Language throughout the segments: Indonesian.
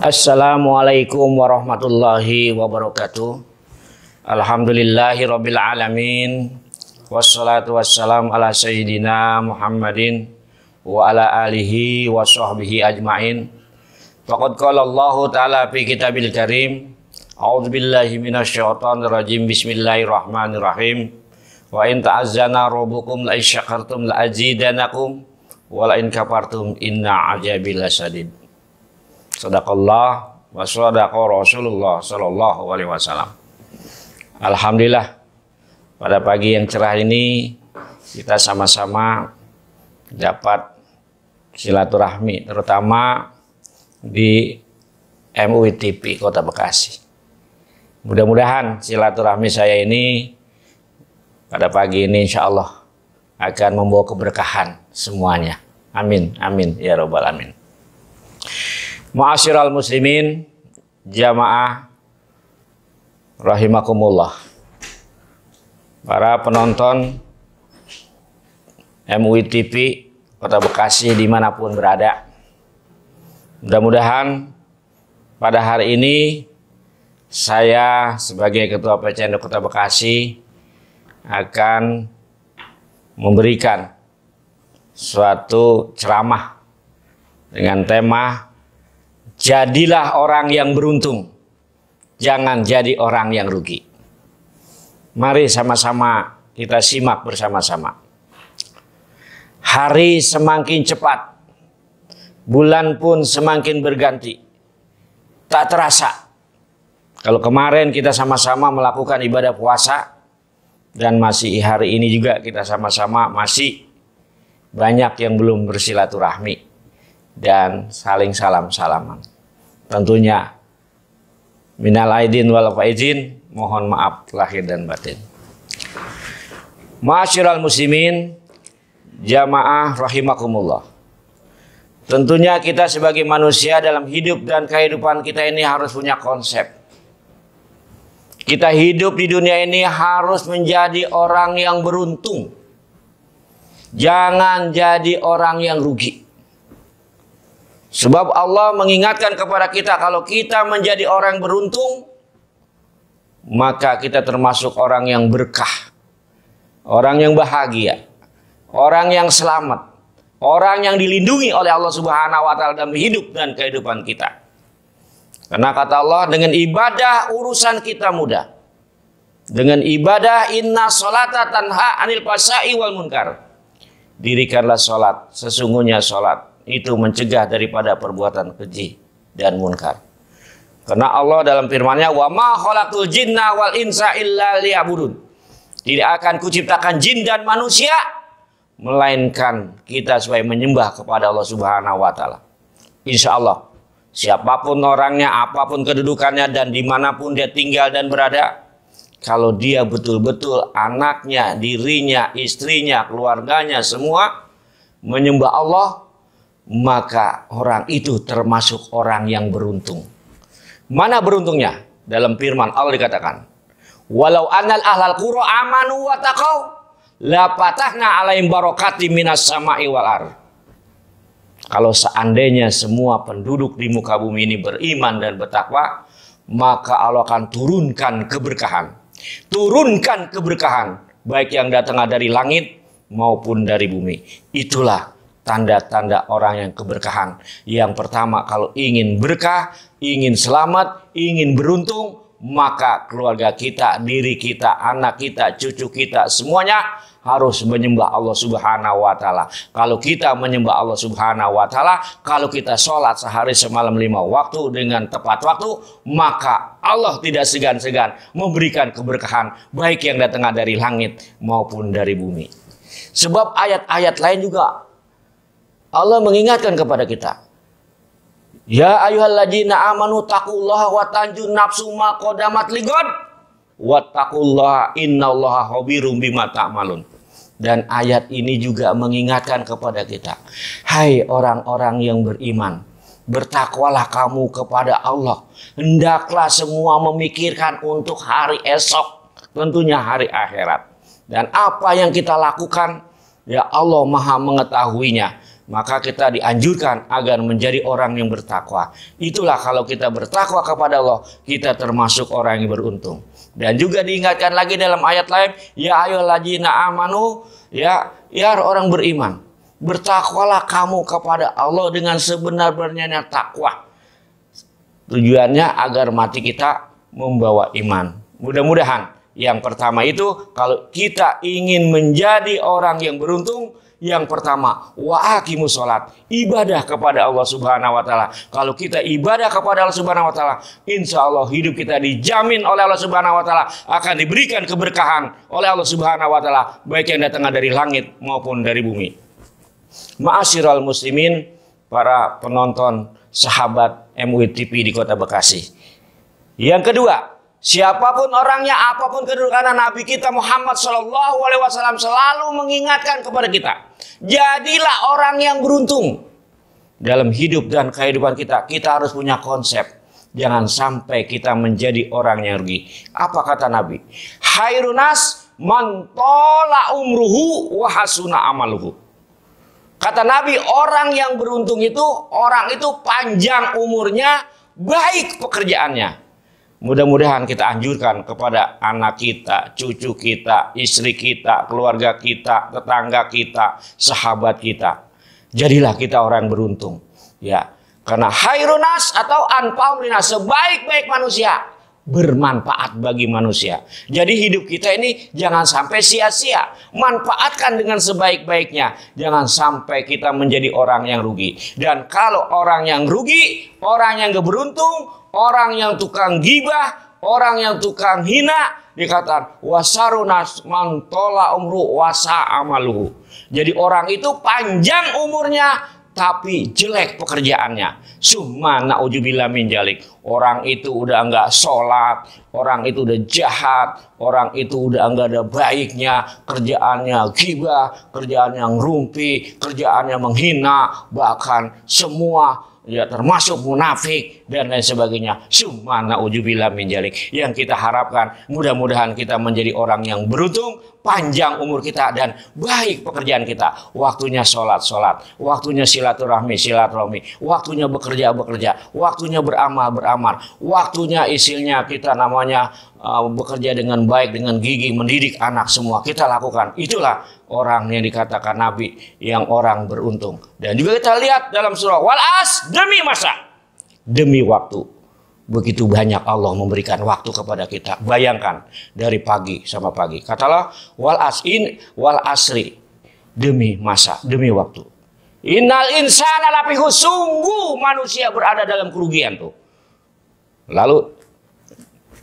Assalamualaikum warahmatullahi wabarakatuh. Alhamdulillahi rabbil alamin. Wassalatu wassalam ala sayyidina Muhammadin wa ala alihi wa sahbihi ajma'in. Faqad qala Allahu ta'ala fi kitabil karim. A'udzu billahi minasyaitonir rajim. Bismillahirrahmanirrahim. Wa in ta'azzana rabbukum la in syakartum la azidanakum wa la in kafartum inna azabi lasadid. Sadaqallah wa sadaqa Rasulullah sallallahu alaihi wasallam. Alhamdulillah, pada pagi yang cerah ini kita sama-sama dapat silaturahmi, terutama di MUI TV Kota Bekasi. Mudah-mudahan silaturahmi saya ini pada pagi ini insya Allah akan membawa keberkahan semuanya. Amin, amin ya robbal alamin. Ma'asyiral muslimin, jamaah rahimakumullah. Para penonton MUI TV Kota Bekasi dimanapun berada, mudah-mudahan pada hari ini saya sebagai Ketua PCNU Kota Bekasi akan memberikan suatu ceramah dengan tema jadilah orang yang beruntung, jangan jadi orang yang rugi. Mari sama-sama kita simak bersama-sama. Hari semakin cepat, bulan pun semakin berganti. Tak terasa, kalau kemarin kita sama-sama melakukan ibadah puasa, dan masih hari ini juga kita sama-sama masih banyak yang belum bersilaturahmi dan saling salam-salaman. Tentunya minal aidin wal faizin, mohon maaf lahir dan batin. Ma'asyiral muslimin, jamaah rahimakumullah. Tentunya kita sebagai manusia dalam hidup dan kehidupan kita ini harus punya konsep. Kita hidup di dunia ini harus menjadi orang yang beruntung. Jangan jadi orang yang rugi. Sebab Allah mengingatkan kepada kita, kalau kita menjadi orang beruntung, maka kita termasuk orang yang berkah, orang yang bahagia, orang yang selamat, orang yang dilindungi oleh Allah Subhanahu wa Ta'ala dalam hidup dan kehidupan kita. Karena kata Allah, dengan ibadah urusan kita mudah. Dengan ibadah inna sholata tanha anil fahsya'i wal munkar. Dirikanlah sholat, sesungguhnya sholat itu mencegah daripada perbuatan keji dan munkar. Karena Allah dalam firman-Nya, wa ma khalaqtul jinna wal insa illa liya'budun. Tidak akan kuciptakan jin dan manusia melainkan kita supaya menyembah kepada Allah Subhanahu wa Ta'ala. Insya Allah, siapapun orangnya, apapun kedudukannya, dan dimanapun dia tinggal dan berada, kalau dia betul-betul anaknya, dirinya, istrinya, keluarganya, semua menyembah Allah, maka orang itu termasuk orang yang beruntung. Mana beruntungnya? Dalam firman Allah dikatakan, walau annal ahlal qura amanu wa taqau la fatahna alaihim barakati minas sama'i wal ardh. Kalau seandainya semua penduduk di muka bumi ini beriman dan bertakwa, maka Allah akan turunkan keberkahan. Turunkan keberkahan, baik yang datang dari langit maupun dari bumi. Itulah tanda-tanda orang yang keberkahan. Yang pertama, kalau ingin berkah, ingin selamat, ingin beruntung, maka keluarga kita, diri kita, anak kita, cucu kita, semuanya harus menyembah Allah Subhanahu wa Ta'ala. Kalau kita menyembah Allah Subhanahu wa Ta'ala, kalau kita sholat sehari semalam 5 waktu dengan tepat waktu, maka Allah tidak segan-segan memberikan keberkahan, baik yang datang dari langit maupun dari bumi. Sebab ayat-ayat lain juga Allah mengingatkan kepada kita, ya ayyuhalladzina amanu taqullaha wa tanjun nafsum ma qaddamat ligad wattaqullaha innallaha khabirum bima ta'malun. Dan ayat ini juga mengingatkan kepada kita, hai orang-orang yang beriman, bertakwalah kamu kepada Allah. Hendaklah semua memikirkan untuk hari esok, tentunya hari akhirat. Dan apa yang kita lakukan, ya Allah Maha mengetahuinya. maka kita dianjurkan agar menjadi orang yang bertakwa. Itulah kalau kita bertakwa kepada Allah, kita termasuk orang yang beruntung. Dan juga diingatkan lagi dalam ayat lain, ya ayyuhalladzina amanu, ya orang beriman, bertakwalah kamu kepada Allah dengan sebenar-benarnya takwa. Tujuannya agar mati kita membawa iman. Mudah-mudahan yang pertama itu, kalau kita ingin menjadi orang yang beruntung, yang pertama, wa aqimus sholat, ibadah kepada Allah Subhanahu wa taala. Kalau kita ibadah kepada Allah Subhanahu wa taala, insya Allah hidup kita dijamin oleh Allah Subhanahu wa taala, akan diberikan keberkahan oleh Allah Subhanahu wa taala, baik yang datang dari langit maupun dari bumi. Ma'asyiral muslimin, para penonton sahabat MUI TV di Kota Bekasi. Yang kedua, siapapun orangnya, apapun kedudukan, Nabi kita Muhammad SAW selalu mengingatkan kepada kita, jadilah orang yang beruntung dalam hidup dan kehidupan kita. Kita harus punya konsep, jangan sampai kita menjadi orang yang rugi. Apa kata Nabi? Khairunas man tola umruhu wa hasuna amaluhu. Kata Nabi, orang yang beruntung itu, orang itu panjang umurnya, baik pekerjaannya. Mudah-mudahan kita anjurkan kepada anak kita, cucu kita, istri kita, keluarga kita, tetangga kita, sahabat kita. Jadilah kita orang beruntung. Ya, karena khairunas atau anfa'un linnas, sebaik-baik manusia, bermanfaat bagi manusia. Jadi hidup kita ini jangan sampai sia-sia. Manfaatkan dengan sebaik-baiknya. Jangan sampai kita menjadi orang yang rugi. Dan kalau orang yang rugi, orang yang gak beruntung, orang yang tukang gibah, orang yang tukang hina, dikatakan wasarunas mantola umru wasa amaluhu. Jadi orang itu panjang umurnya tapi jelek pekerjaannya. Summa na'udzubillah min jalik. Orang itu udah enggak sholat, orang itu udah jahat, orang itu udah enggak ada baiknya, kerjaannya gibah, kerjaannya ngerumpi, kerjaannya menghina, bahkan semua ya termasuk munafik dan lain sebagainya. Summa na'udzubillah min jalik. Yang kita harapkan, mudah-mudahan kita menjadi orang yang beruntung, panjang umur kita dan baik pekerjaan kita. Waktunya sholat, waktunya silaturahmi, waktunya bekerja, waktunya beramal, waktunya isinya kita namanya bekerja dengan baik, dengan gigi, mendidik anak, semua kita lakukan. Itulah orang yang dikatakan Nabi yang orang beruntung. Dan juga kita lihat dalam surah Wal-As, demi masa, demi waktu. Begitu banyak Allah memberikan waktu kepada kita. Bayangkan dari pagi sama pagi. Katalah wal asri, demi masa, demi waktu. Innal insana lafi khusr, sungguh manusia berada dalam kerugian tuh. Lalu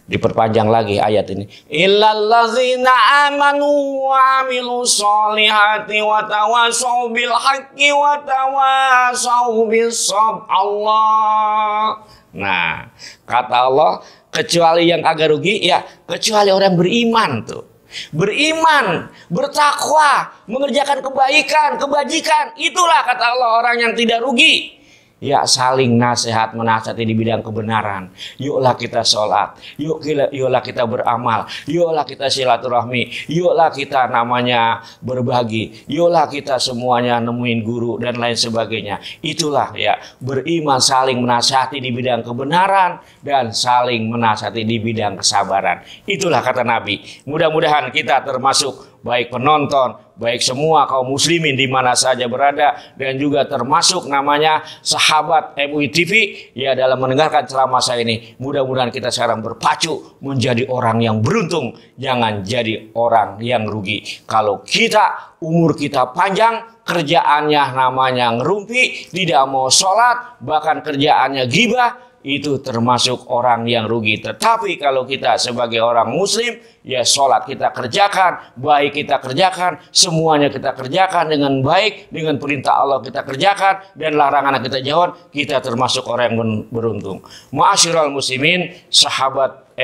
diperpanjang lagi ayat ini. Illal ladzina amanu wa amilus solihati wa tawassaw bil haqqi wa tawassaw bis sabr. Allah. Nah, kata Allah, kecuali yang agak rugi, ya kecuali orang beriman tuh. Beriman, bertakwa, mengerjakan kebaikan, kebajikan. Itulah kata Allah orang yang tidak rugi. Ya, saling nasihat menasihati di bidang kebenaran. Yuklah kita sholat, yuklah kita beramal, yuklah kita silaturahmi, yuklah kita namanya berbagi, yuklah kita semuanya nemuin guru dan lain sebagainya. Itulah ya, beriman, saling menasihati di bidang kebenaran dan saling menasihati di bidang kesabaran. Itulah kata Nabi. Mudah-mudahan kita termasuk baik penonton, baik semua kaum muslimin di mana saja berada, dan juga termasuk namanya sahabat MUI TV ya dalam mendengarkan ceramah saya ini. Mudah-mudahan kita sekarang berpacu menjadi orang yang beruntung, jangan jadi orang yang rugi. Kalau kita umur kita panjang, kerjaannya namanya ngerumpi, tidak mau sholat, bahkan kerjaannya gibah, itu termasuk orang yang rugi. Tetapi kalau kita sebagai orang muslim, ya sholat kita kerjakan, baik kita kerjakan, semuanya kita kerjakan dengan baik, dengan perintah Allah kita kerjakan, dan larangan kita jauh, kita termasuk orang yang beruntung. Ma'asyiral muslimin, sahabat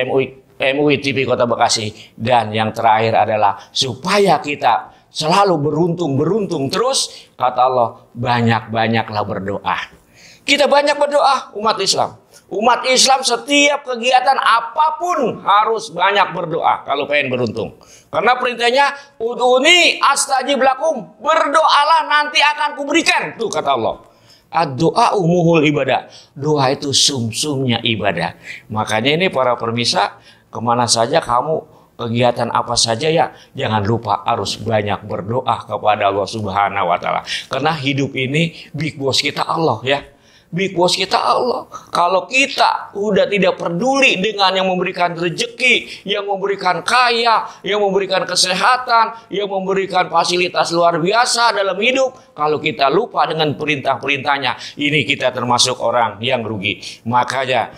MUI TV Kota Bekasi. Dan yang terakhir adalah supaya kita selalu beruntung terus, kata Allah, banyak-banyaklah berdoa. Kita banyak berdoa umat Islam. Umat Islam setiap kegiatan apapun harus banyak berdoa kalau pengen beruntung. Karena perintahnya ud'uni astajib lakum, berdoalah nanti akan kuberikan. Tuh kata Allah. Doa umuhul ibadah. Doa itu sumsumnya ibadah. Makanya ini para pemirsa, kemana saja kamu, kegiatan apa saja ya, jangan lupa harus banyak berdoa kepada Allah Subhanahu wa Ta'ala. Karena hidup ini big boss kita Allah ya. Big boss kita Allah. Kalau kita udah tidak peduli dengan yang memberikan rezeki, yang memberikan kaya, yang memberikan kesehatan, yang memberikan fasilitas luar biasa dalam hidup, kalau kita lupa dengan perintah-perintahnya, ini kita termasuk orang yang rugi. Makanya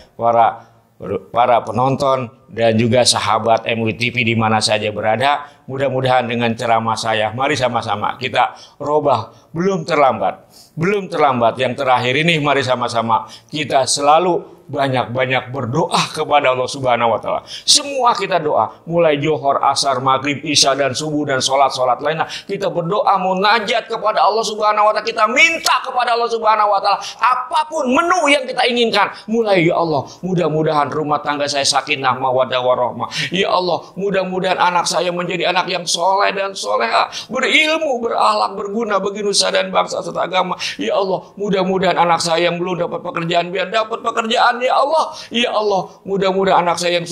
para penonton dan juga sahabat MUI TV di mana saja berada, mudah-mudahan dengan ceramah saya, mari sama-sama kita robah. Belum terlambat. Belum terlambat. Yang terakhir ini mari sama-sama kita selalu banyak-banyak berdoa kepada Allah Subhanahu wa Ta'ala. Semua kita doa, mulai johor, asar, maghrib, isya dan subuh dan sholat-sholat lainnya. Kita berdoa munajat kepada Allah Subhanahu wa Ta'ala. Kita minta kepada Allah Subhanahu wa Ta'ala apapun menu yang kita inginkan. Mulai ya Allah, mudah-mudahan rumah tangga saya sakinah mawaddah warahmah. Ya Allah, mudah-mudahan anak saya menjadi anak yang soleh dan soleha, berilmu, berakhlak, berguna bagi nusa dan bangsa serta agama. Ya Allah, mudah-mudahan anak saya yang belum dapat pekerjaan biar dapat pekerjaan. Ya Allah, ya Allah, mudah-mudahan anak saya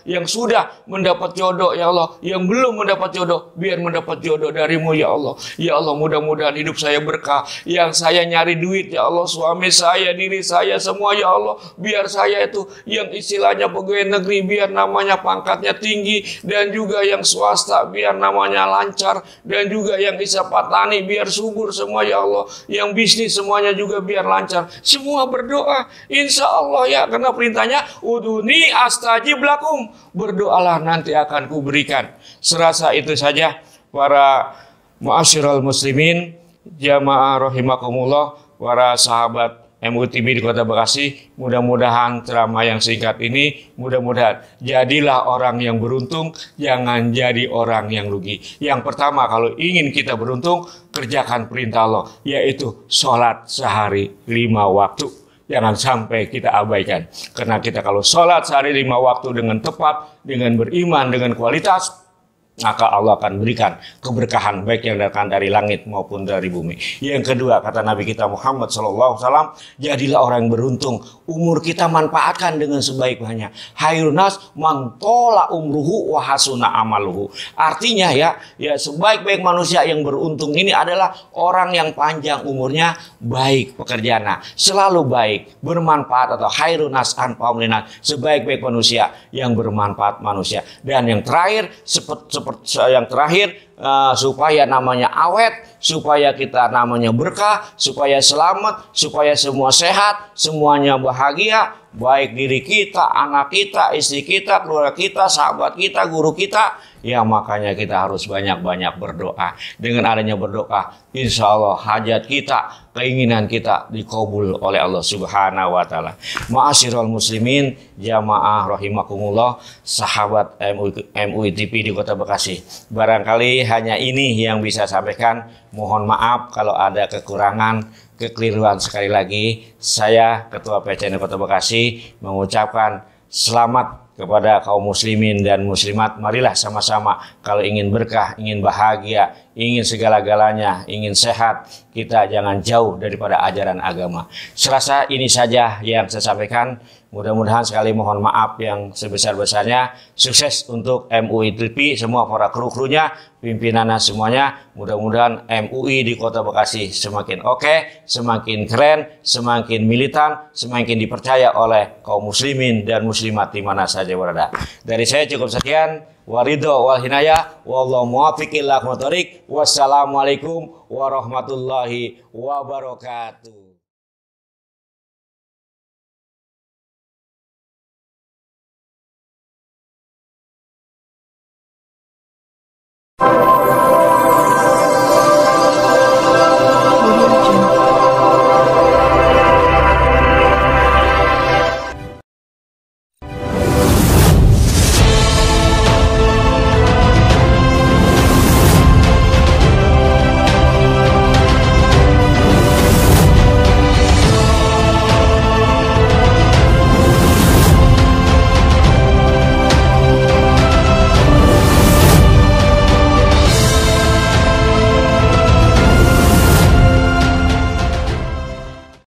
yang sudah mendapat jodoh, ya Allah, yang belum mendapat jodoh, biar mendapat jodoh darimu, ya Allah. Ya Allah, mudah-mudahan hidup saya berkah. Yang saya nyari duit, ya Allah, suami saya, diri saya, semua, ya Allah, biar saya itu yang istilahnya pegawai negeri, biar namanya pangkatnya tinggi, dan juga yang swasta, biar namanya lancar, dan juga yang bisa patani, biar subur semua, ya Allah. Yang bisnis semuanya juga biar lancar. Semua berdoa, insya Allah ya, karena perintahnya uduni astajib lakum, berdoalah nanti akan kuberikan. Serasa itu saja para ma'asyiral muslimin, jamaah rahimakumullah, para sahabat MUI TV di Kota Bekasi, mudah-mudahan ceramah yang singkat ini, mudah-mudahan jadilah orang yang beruntung, jangan jadi orang yang rugi. Yang pertama, kalau ingin kita beruntung, kerjakan perintah Allah, yaitu sholat sehari 5 waktu. Jangan sampai kita abaikan. Karena kita kalau sholat sehari 5 waktu dengan tepat, dengan beriman, dengan kualitas, maka Allah akan berikan keberkahan baik yang datang dari langit maupun dari bumi. Yang kedua, kata Nabi kita Muhammad SAW, jadilah orang yang beruntung. Umur kita manfaatkan dengan sebaik-baiknya. Hayrunas mantola umruhu wahasuna amaluhu. Artinya ya sebaik-baik manusia yang beruntung ini adalah orang yang panjang umurnya, baik pekerjaannya, selalu baik, bermanfaat, atau hayrunas anfa'umlinas, sebaik-baik manusia yang bermanfaat manusia. Dan yang terakhir, supaya namanya awet, supaya kita namanya berkah, supaya selamat, supaya semua sehat, semuanya bahagia, baik diri kita, anak kita, istri kita, keluarga kita, sahabat kita, guru kita. Ya makanya kita harus banyak-banyak berdoa. Dengan adanya berdoa, insya Allah hajat kita, keinginan kita dikabul oleh Allah Subhanahu wa Ta'ala. Ma'asyiral muslimin, jamaah rahimakumullah, sahabat MUI TV di Kota Bekasi. Barangkali hanya ini yang bisa sampaikan. Mohon maaf kalau ada kekurangan, kekeliruan. Sekali lagi, saya Ketua PCN Kota Bekasi mengucapkan selamat kepada kaum muslimin dan muslimat. Marilah sama-sama, kalau ingin berkah, ingin bahagia, ingin segala-galanya, ingin sehat, kita jangan jauh daripada ajaran agama. Serasa ini saja yang saya sampaikan. Mudah-mudahan sekali mohon maaf yang sebesar-besarnya. Sukses untuk MUI TV, semua para kru-krunya, pimpinannya semuanya. Mudah-mudahan MUI di Kota Bekasi semakin oke, semakin keren, semakin militan, semakin dipercaya oleh kaum muslimin dan muslimat di mana saja berada. Dari saya cukup sekian. Waridho wal hinayah, wallahu muwaffiq ila aqwamit thoriq. Wassalamualaikum warahmatullahi wabarakatuh.